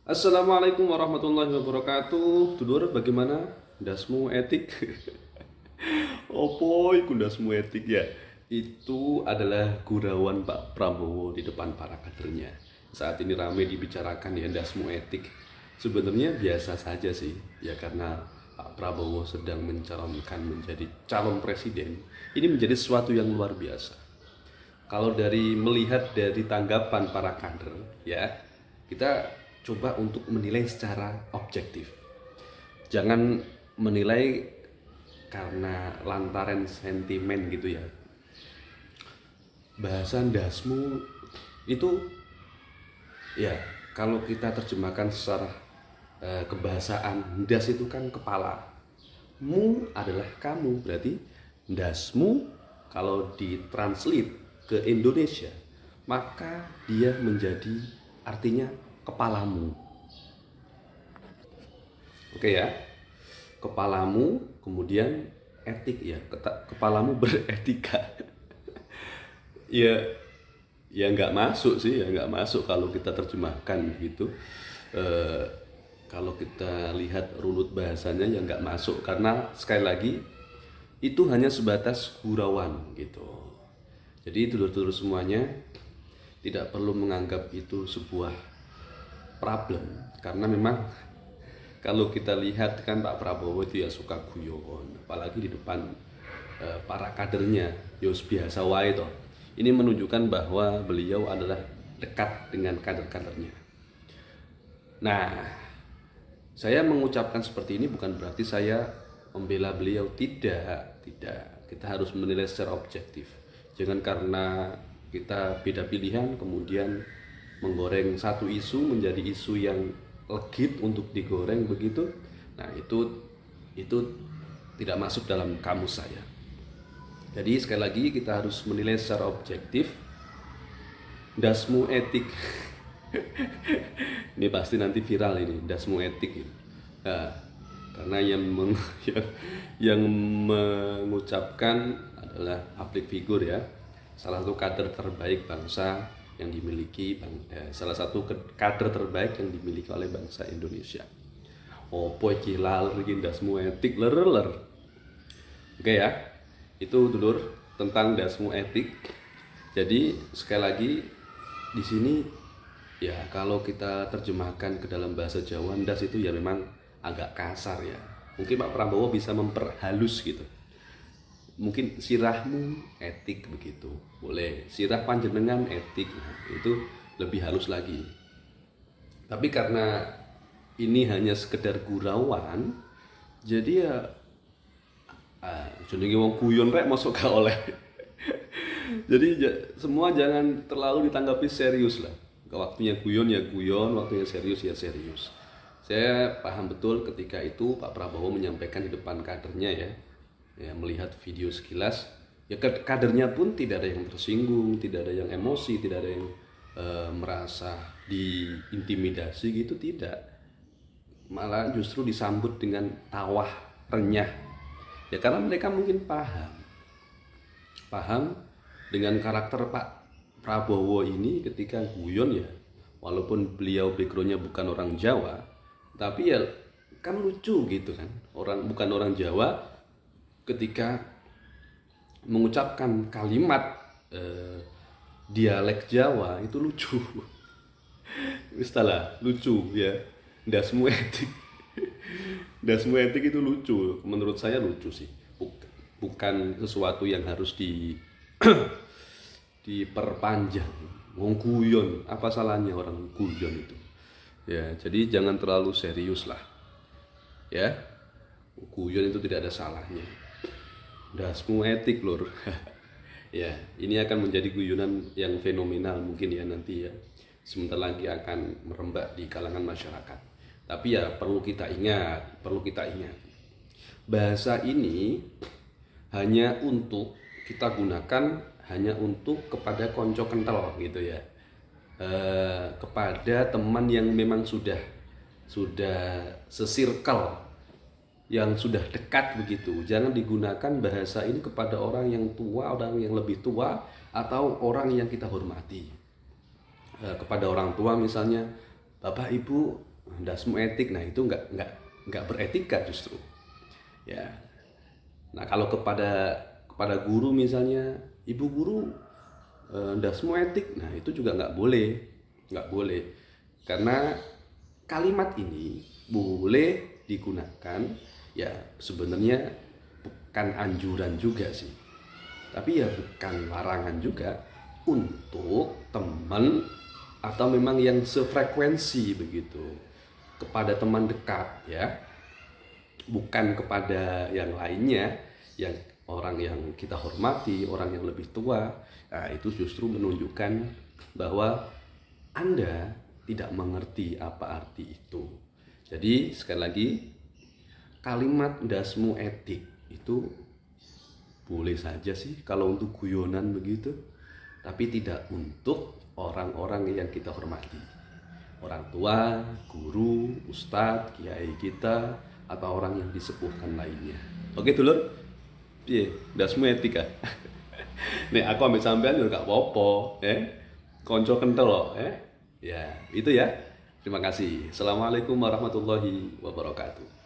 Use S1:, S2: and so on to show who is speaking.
S1: Assalamualaikum warahmatullahi wabarakatuh. Tudor, bagaimana dasmu etik? Opo iku dasmu etik ya? Itu adalah gurauan Pak Prabowo di depan para kadernya. Saat ini ramai dibicarakan ya dasmu etik. Sebenarnya biasa saja sih, ya karena Pak Prabowo sedang mencalonkan menjadi calon presiden. Ini menjadi sesuatu yang luar biasa. Kalau melihat dari tanggapan para kader, ya kita coba untuk menilai secara objektif. Jangan menilai karena lantaran sentimen gitu ya. Bahasa dasmu itu ya kalau kita terjemahkan secara kebahasaan, das itu kan kepala, mu adalah kamu, berarti dasmu kalau ditranslate ke Indonesia maka dia menjadi artinya kepalamu. Oke ya, kepalamu, kemudian etik ya, kepalamu beretika. Ya, ya nggak masuk sih, ya nggak masuk kalau kita terjemahkan gitu. Eh, Kalau kita lihat runut bahasanya ya nggak masuk, karena sekali lagi itu hanya sebatas gurauan gitu. Jadi dulur-dulur semuanya tidak perlu menganggap itu sebuah problem, karena memang kalau kita lihat kan Pak Prabowo itu ya suka guyon, apalagi di depan para kadernya, yos biasa wae toh. Ini menunjukkan bahwa beliau adalah dekat dengan kader-kadernya. Nah, saya mengucapkan seperti ini bukan berarti saya membela beliau, tidak, tidak. Kita harus menilai secara objektif. Jangan karena kita beda pilihan kemudian menggoreng satu isu menjadi isu yang legit untuk digoreng begitu. Nah, itu tidak masuk dalam kamus saya. Jadi sekali lagi kita harus menilai secara objektif. Dasmu etik. Ini pasti nanti viral ini, dasmu etik ini. Nah, karena yang mengucapkan adalah public figure ya, salah satu kader terbaik bangsa yang dimiliki salah satu kader terbaik yang dimiliki oleh bangsa Indonesia. Opo iki laler iki dasmu etik ler. Oke ya, itu dulur tentang dasmu etik. Jadi sekali lagi di sini ya kalau kita terjemahkan ke dalam bahasa Jawa, das itu ya memang agak kasar ya. Mungkin Pak Prabowo bisa memperhalus gitu. Mungkin sirahmu etik begitu, boleh. Sirah panjenengan etik, nah, itu lebih halus lagi. Tapi karena ini hanya sekedar gurauan, jadi ya jenenge wong guyon rek masuk gak oleh. Jadi semua jangan terlalu ditanggapi serius lah. Waktunya guyon ya guyon, waktunya serius ya serius. Saya paham betul ketika itu Pak Prabowo menyampaikan di depan kadernya ya melihat video sekilas, ya kadernya pun tidak ada yang tersinggung, tidak ada yang emosi, tidak ada yang merasa diintimidasi gitu, tidak. Malah justru disambut dengan tawah renyah. Ya karena mereka mungkin paham dengan karakter Pak Prabowo ini ketika guyon ya, walaupun beliau backgroundnya bukan orang Jawa, tapi ya kan lucu gitu kan, bukan orang Jawa ketika mengucapkan kalimat dialek Jawa itu lucu. Istilah lucu ya, dasmu etik. Dasmu etik itu lucu, menurut saya lucu sih, bukan sesuatu yang harus diperpanjang. Wong guyon, apa salahnya orang guyon itu? Ya, jadi jangan terlalu serius lah. Ya, guyon itu tidak ada salahnya. Dasmu etik lur. Ya, ini akan menjadi guyonan yang fenomenal mungkin ya nanti ya. Sebentar lagi akan merembak di kalangan masyarakat. Tapi ya perlu kita ingat. Bahasa ini hanya untuk kita gunakan hanya untuk kepada konco kental gitu ya, kepada teman yang memang sudah sesirkel, yang sudah dekat begitu. Jangan digunakan bahasa ini kepada orang yang tua, orang yang lebih tua, atau orang yang kita hormati. Kepada orang tua misalnya, Bapak Ibu ndasmu etik, nah itu nggak beretika justru. Ya. Nah, kalau kepada guru misalnya, ibu guru, ndasmu etik, nah itu juga nggak boleh, karena kalimat ini boleh digunakan, ya sebenarnya bukan anjuran juga sih, tapi ya bukan larangan juga untuk teman atau memang yang sefrekuensi begitu, kepada teman dekat ya, bukan kepada yang lainnya, yang orang yang kita hormati, orang yang lebih tua. Nah, itu justru menunjukkan bahwa Anda tidak mengerti apa arti itu. Jadi sekali lagi, kalimat ndasmu etik itu boleh saja sih kalau untuk guyonan begitu, tapi tidak untuk orang-orang yang kita hormati, orang tua, guru, ustadz, kiai kita, atau orang yang disepuhkan lainnya. Oke dulur, piye ndasmu etik ah. Nek aku ambil sampean juga gak apa-apa, konco kental loh, ya itu ya. Terima kasih. Assalamualaikum warahmatullahi wabarakatuh.